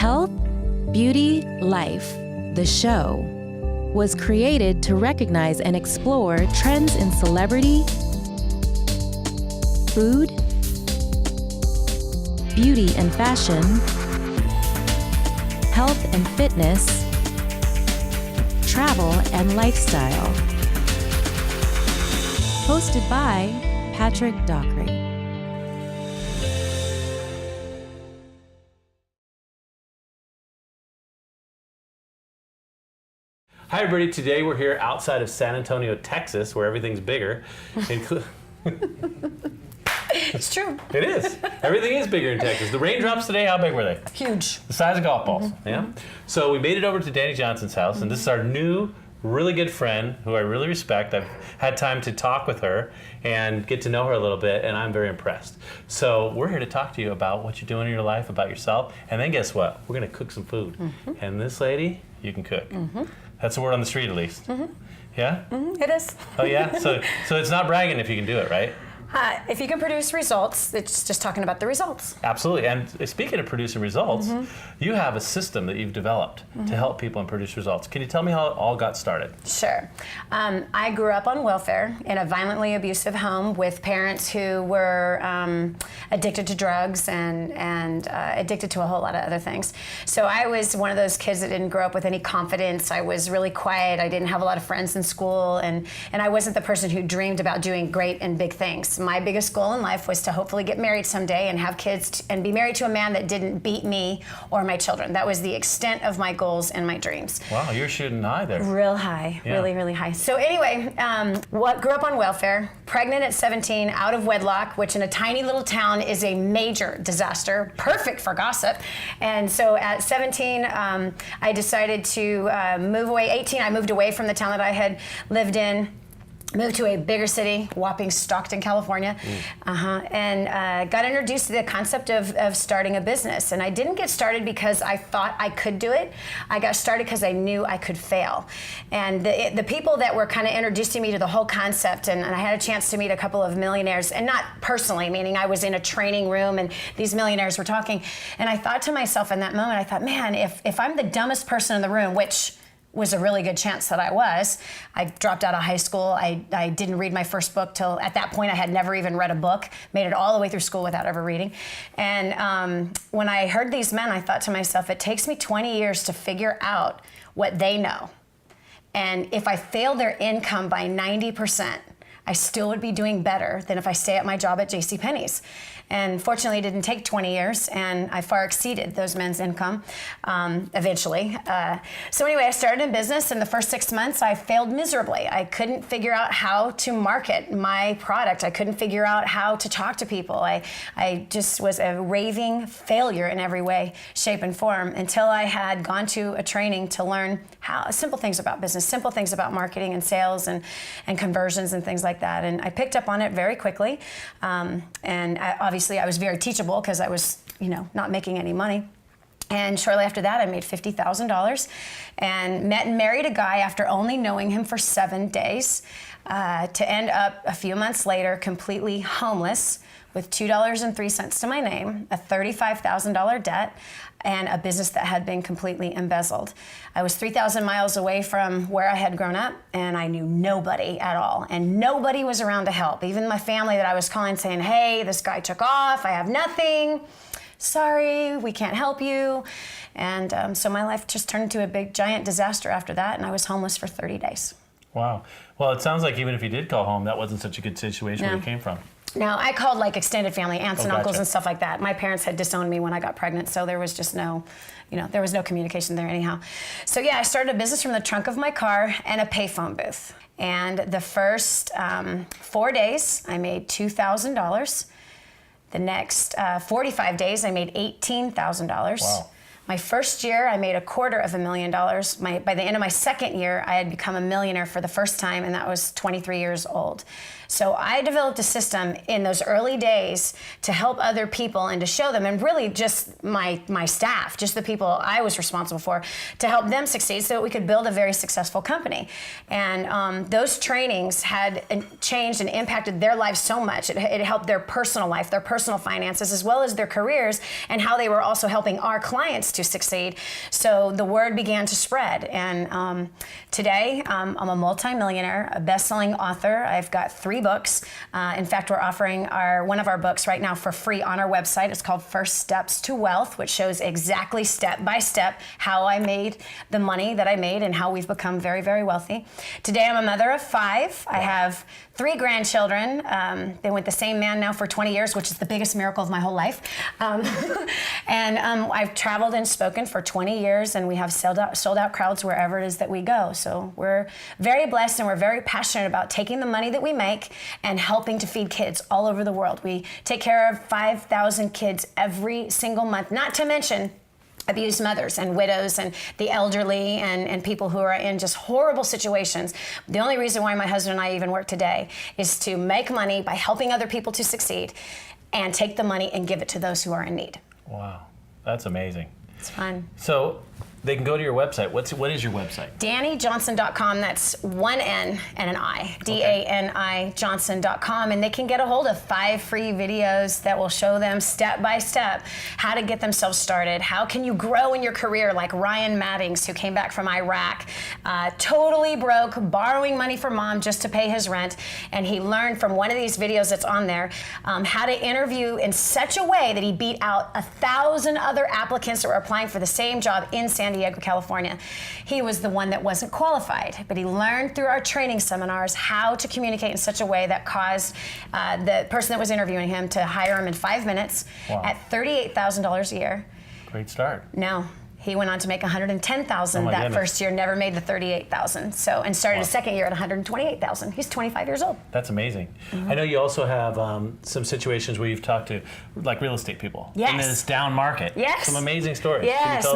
Health, Beauty, Life, the show, was created to recognize and explore trends in celebrity, food, beauty and fashion, health and fitness, travel and lifestyle. Hosted by Patrick Dockery. Hi everybody, today we're here outside of San Antonio, Texas, where everything's bigger. It's true. It is. Everything is bigger in Texas. The raindrops today, how big were they? Huge. The size of golf balls, yeah? So we made it over to Dani Johnson's house, and this is our new, really good friend who I really respect. I've had time to talk with her and get to know her a little bit, and I'm very impressed. So we're here to talk to you about what you're doing in your life, about yourself, and then guess what? We're gonna cook some food. And this lady, you can cook. That's the word on the street, at least. Yeah? It is. Oh yeah? So it's not bragging if you can do it, right? If you can produce results, it's just talking about the results. Absolutely. And speaking of producing results, you have a system that you've developed to help people and produce results. Can you tell me how it all got started? Sure. I grew up on welfare in a violently abusive home with parents who were addicted to drugs and addicted to a whole lot of other things. So I was one of those kids that didn't grow up with any confidence. I was really quiet. I didn't have a lot of friends in school, and I wasn't the person who dreamed about doing great and big things. My biggest goal in life was to hopefully get married someday and have kids and be married to a man that didn't beat me or my children. That was the extent of my goals and my dreams. Wow, you're shooting high there. Real high, really, really high. So anyway, grew up on welfare, pregnant at 17, out of wedlock, which in a tiny little town is a major disaster, perfect for gossip. And so at 17, I decided to move away. 18, I moved away from the town that I had lived in. Moved to a bigger city, whopping Stockton, California, and got introduced to the concept of starting a business. And I didn't get started because I thought I could do it. I got started because I knew I could fail. And the people that were kind of introducing me to the whole concept, and I had a chance to meet a couple of millionaires, and not personally, meaning I was in a training room and these millionaires were talking. And I thought to myself in that moment, I thought, man, if I'm the dumbest person in the room, which was a really good chance that I was. I dropped out of high school. I didn't read my first book till, at that point, I had never even read a book, made it all the way through school without ever reading. And when I heard these men, I thought to myself, it takes me 20 years to figure out what they know. And if I fail their income by 90%, I still would be doing better than if I stay at my job at JCPenney's. And fortunately, it didn't take 20 years, and I far exceeded those men's income eventually. So anyway, I started in business. In the first 6 months, I failed miserably. I couldn't figure out how to market my product. I couldn't figure out how to talk to people. I just was a raving failure in every way, shape, and form until I had gone to a training to learn simple things about business, simple things about marketing and sales and conversions and things like that. And I picked up on it very quickly. Obviously, I was very teachable because I was, not making any money. And shortly after that, I made $50,000 and met and married a guy after only knowing him for 7 days, to end up a few months later completely homeless with $2.03 to my name, a $35,000 debt, and a business that had been completely embezzled. I was 3,000 miles away from where I had grown up, and I knew nobody at all, and nobody was around to help. Even my family that I was calling saying, hey, this guy took off, I have nothing, sorry, we can't help you. And so my life just turned into a big, giant disaster after that, and I was homeless for 30 days. Wow. Well, it sounds like even if you did call home, that wasn't such a good situation where you came from. No, I called like extended family, aunts and uncles and stuff like that. My parents had disowned me when I got pregnant, so there was just no, there was no communication there anyhow. So yeah, I started a business from the trunk of my car and a payphone booth. And the first 4 days, I made $2,000. The next 45 days, I made $18,000. Wow. My first year, I made $250,000. By the end of my second year, I had become a millionaire for the first time, and that was 23 years old. So I developed a system in those early days to help other people and to show them, and really just my staff, just the people I was responsible for, to help them succeed so that we could build a very successful company. And those trainings had changed and impacted their lives so much. It helped their personal life, their personal finances, as well as their careers, and how they were also helping our clients to succeed. So the word began to spread. And today, I'm a multimillionaire, a best-selling author. I've got 3 books. In fact, we're offering one of our books right now for free on our website. It's called First Steps to Wealth, which shows exactly step by step how I made the money that I made and how we've become very, very wealthy. Today, I'm a mother of 5. I have 3 grandchildren. They went the same man now for 20 years, which is the biggest miracle of my whole life. And I've traveled and spoken for 20 years, and we have sold out crowds wherever it is that we go. So we're very blessed, and we're very passionate about taking the money that we make and helping to feed kids all over the world. We take care of 5,000 kids every single month, not to mention abused mothers and widows and the elderly and people who are in just horrible situations. The only reason why my husband and I even work today is to make money by helping other people to succeed and take the money and give it to those who are in need. Wow, that's amazing. It's fun. So they can go to your website. What is your website? DaniJohnson.com. That's 1 N and an I. DANI Johnson.com. And they can get a hold of 5 free videos that will show them step by step how to get themselves started. How can you grow in your career, like Ryan Maddings, who came back from Iraq, totally broke, borrowing money from mom just to pay his rent. And he learned from one of these videos that's on there how to interview in such a way that he beat out 1,000 other applicants that were applying for the same job in San Diego, California. He was the one that wasn't qualified, but he learned through our training seminars how to communicate in such a way that caused the person that was interviewing him to hire him in 5 minutes at $38,000 a year. Great start. No. He went on to make $110,000 that first year, never made the $38,000. So, and started his second year at $128,000. He's 25 years old. That's amazing. Mm-hmm. I know you also have some situations where you've talked to like real estate people. Yes. In this down market. Yes. Some amazing stories. Yes,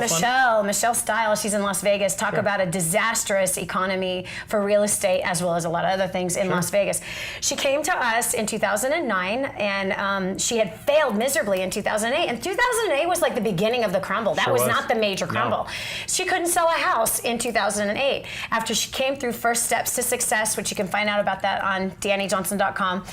Michelle Stiles, she's in Las Vegas, talk about a disastrous economy for real estate as well as a lot of other things in Las Vegas. She came to us in 2009 and she had failed miserably in 2008. And 2008 was like the beginning of the crumble. That was not the major crumble. No. She couldn't sell a house in 2008 after she came through First Steps to Success, which you can find out about that on DaniJohnson.com.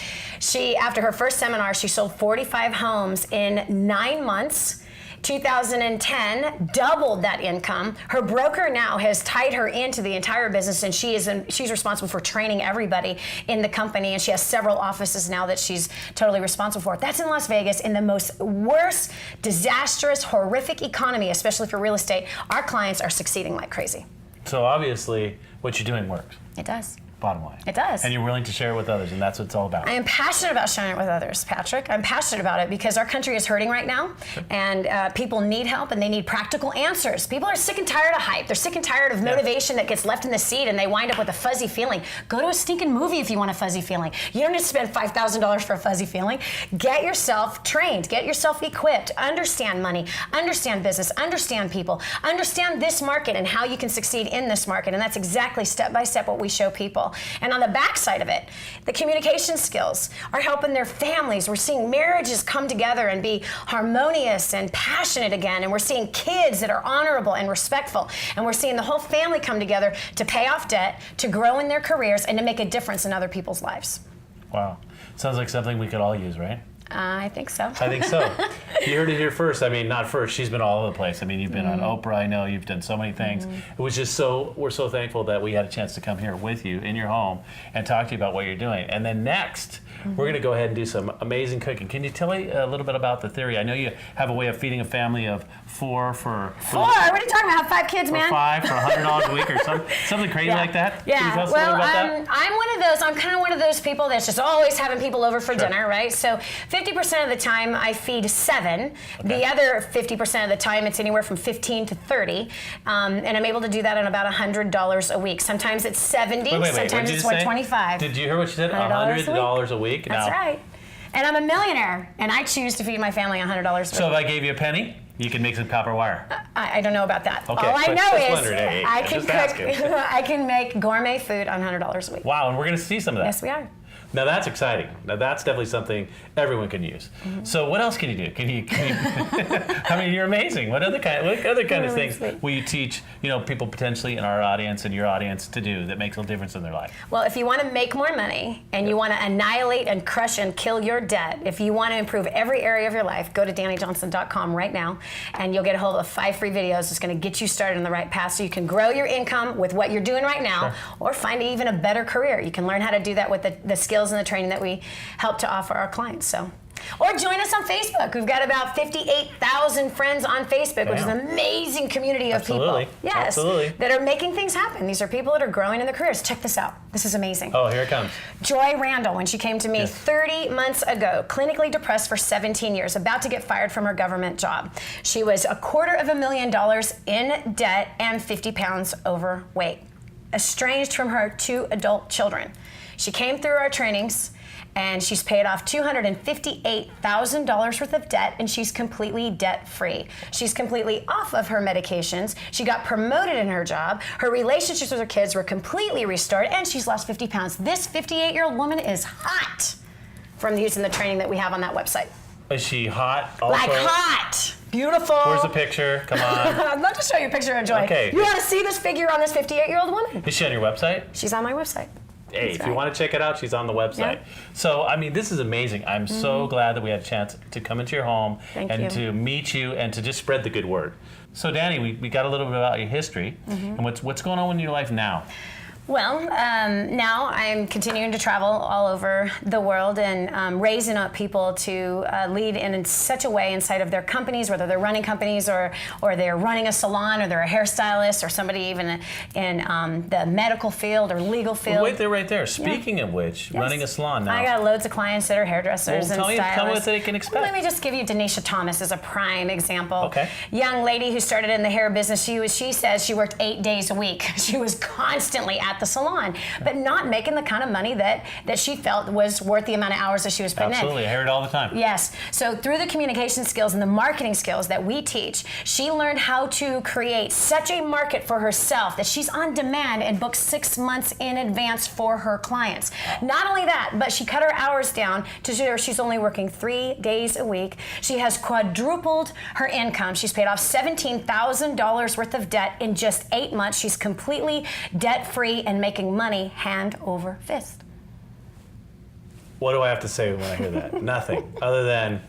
After her first seminar, she sold 45 homes in 9 months. 2010, doubled that income. Her broker now has tied her into the entire business, and she's responsible for training everybody in the company, and she has several offices now that she's totally responsible for. That's in Las Vegas, in the most worst, disastrous, horrific economy, especially for real estate. Our clients are succeeding like crazy. So obviously, what you're doing works. It does. Bottom line. It does. And you're willing to share it with others, and that's what it's all about. I am passionate about sharing it with others, Patrick. I'm passionate about it because our country is hurting right now, and people need help, and they need practical answers. People are sick and tired of hype. They're sick and tired of motivation that gets left in the seed, and they wind up with a fuzzy feeling. Go to a stinking movie if you want a fuzzy feeling. You don't need to spend $5,000 for a fuzzy feeling. Get yourself trained. Get yourself equipped. Understand money. Understand business. Understand people. Understand this market and how you can succeed in this market, and that's exactly step by step what we show people. And on the back side of it, the communication skills are helping their families. We're seeing marriages come together and be harmonious and passionate again. And we're seeing kids that are honorable and respectful. And we're seeing the whole family come together to pay off debt, to grow in their careers, and to make a difference in other people's lives. Wow. Sounds like something we could all use, right? I think so. I think so. You heard it here first. I mean, not first. She's been all over the place. I mean, you've been on Oprah. I know you've done so many things. It was just we're so thankful that we had a chance to come here with you in your home and talk to you about what you're doing. And then next, we're going to go ahead and do some amazing cooking. Can you tell me a little bit about the theory? I know you have a way of feeding a family of 4 for... 4? What are you talking about? 5 kids, man? 5 for $100 a week or something crazy like that? Yeah. Can you tell us well, a little about that? I'm kind of one of those people that's just always having people over for dinner, right? So 50% of the time I feed 7. Okay. The other 50% of the time it's anywhere from 15 to 30. And I'm able to do that on about $100 a week. Sometimes it's 70, sometimes it's 125. Did you hear what she said? $100 a week? That's right. And I'm a millionaire, and I choose to feed my family $100 a week. So if I gave you a penny, you can make some copper wire. I don't know about that. Okay, all I know is I can cook. I can make gourmet food on $100 a week. Wow, and we're going to see some of that. Yes, we are. Now that's exciting. Now that's definitely something everyone can use. So what else can you do? Can you I mean, you're amazing. What other kind of things will you teach, people potentially in our audience and your audience to do that makes a difference in their life? Well, if you want to make more money and you want to annihilate and crush and kill your debt, if you want to improve every area of your life, go to DaniJohnson.com right now and you'll get a hold of 5 free videos that's going to get you started on the right path so you can grow your income with what you're doing right now, or find even a better career. You can learn how to do that with the skills and the training that we help to offer our clients. Or join us on Facebook. We've got about 58,000 friends on Facebook, which is an amazing community of people. Yes, that are making things happen. These are people that are growing in their careers. Check this out. This is amazing. Oh, here it comes. Joy Randall, when she came to me 30 months ago, clinically depressed for 17 years, about to get fired from her government job. She was $250,000 in debt and 50 pounds overweight, estranged from her 2 adult children. She came through our trainings and she's paid off $258,000 worth of debt, and she's completely debt-free. She's completely off of her medications. She got promoted in her job. Her relationships with her kids were completely restored, and she's lost 50 pounds. This 58-year-old woman is hot from using the training that we have on that website. Is she hot also? Like hot. Beautiful. Where's the picture? Come on. I'd love to show you a picture of Joy. Okay. You want to see this figure on this 58-year-old woman? Is she on your website? She's on my website. Hey, if you want to check it out, she's on the website. Yeah. So, I mean, this is amazing. I'm so glad that we had a chance to come into your home to meet you and to just spread the good word. So, Dani, we got a little bit about your history and what's going on in your life now. Well, now I'm continuing to travel all over the world and raising up people to lead in such a way inside of their companies, whether they're running companies or they're running a salon or they're a hairstylist or somebody even in the medical field or legal field. Well, wait there, right there. Speaking of which, running a salon now. I got loads of clients that are hairdressers and stylists. Tell me what they can expect. Let me just give you Denisha Thomas as a prime example. Okay. Young lady who started in the hair business. She says she worked 8 days a week. She was constantly at the salon, but not making the kind of money that she felt was worth the amount of hours that she was putting in. Absolutely, I hear it all the time. Yes, so through the communication skills and the marketing skills that we teach, she learned how to create such a market for herself that she's on demand and books 6 months in advance for her clients. Not only that, but she cut her hours down to where she's only working 3 days a week. She has quadrupled her income. She's paid off $17,000 worth of debt in just 8 months. She's completely debt-free and making money hand over fist. What do I have to say when I hear that? Nothing, other than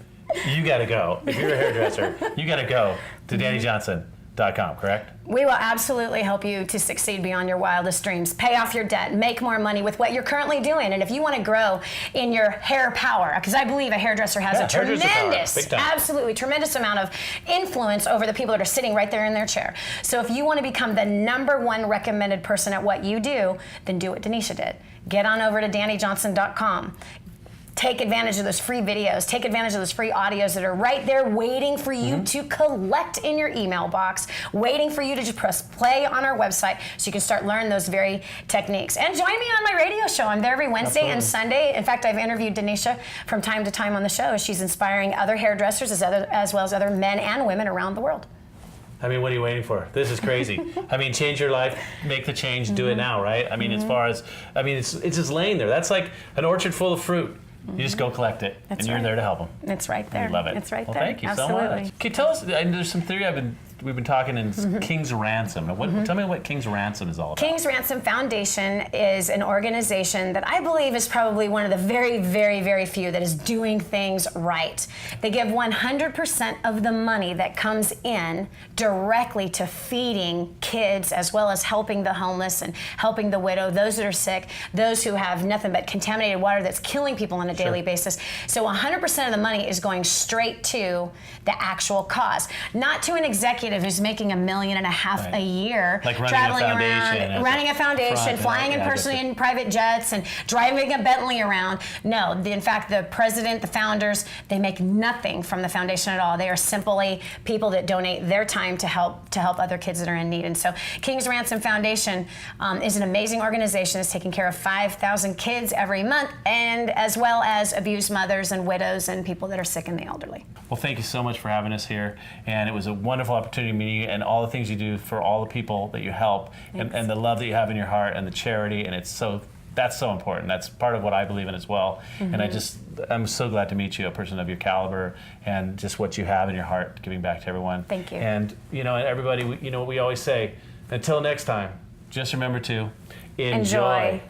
you got to go. If you're a hairdresser, you got to go to DaniJohnson.com, correct? We will absolutely help you to succeed beyond your wildest dreams. Pay off your debt, make more money with what you're currently doing. And if you want to grow in your hair power, because I believe a hairdresser has a tremendous, absolutely tremendous amount of influence over the people that are sitting right there in their chair. So if you want to become the #1 recommended person at what you do, then do what Denisha did. Get on over to DaniJohnson.com. Take advantage of those free videos. Take advantage of those free audios that are right there waiting for you to collect in your email box, waiting for you to just press play on our website so you can start learning those very techniques. And join me on my radio show. I'm there every Wednesday and Sunday. In fact, I've interviewed Denisha from time to time on the show. She's inspiring other hairdressers as well as other men and women around the world. I mean, what are you waiting for? This is crazy. I mean, change your life, make the change, do it now, right? I mean, as far as, it's just laying there. That's like an orchard full of fruit. You just go collect it, and you're there to help them. It's right there. We love it. It's right there. Well, thank you so much. Can you tell us? There's some theory we've been talking in King's Ransom. Now, tell me what King's Ransom is all about. King's Ransom Foundation is an organization that I believe is probably one of the very, very, very few that is doing things right. They give 100% of the money that comes in directly to feeding kids, as well as helping the homeless and helping the widow, those that are sick, those who have nothing but contaminated water that's killing people on a daily basis. So 100% of the money is going straight to the actual cause, not to an executive who's making $1.5 million a year, like traveling around, running a foundation, flying in personally in private jets, and driving a Bentley around. No, in fact, the president, the founders, they make nothing from the foundation at all. They are simply people that donate their time to help other kids that are in need. And so, King's Ransom Foundation is an amazing organization that's taking care of 5,000 kids every month, and as well as abused mothers and widows and people that are sick and the elderly. Well, thank you so much for having us here, and it was a wonderful opportunity meeting you and all the things you do for all the people that you help, and the love that you have in your heart and the charity, and it's so that's so important. That's part of what I believe in as well. And I'm so glad to meet you, a person of your caliber, and just what you have in your heart, giving back to everyone. Thank you. And and everybody, we always say, until next time, just remember to enjoy.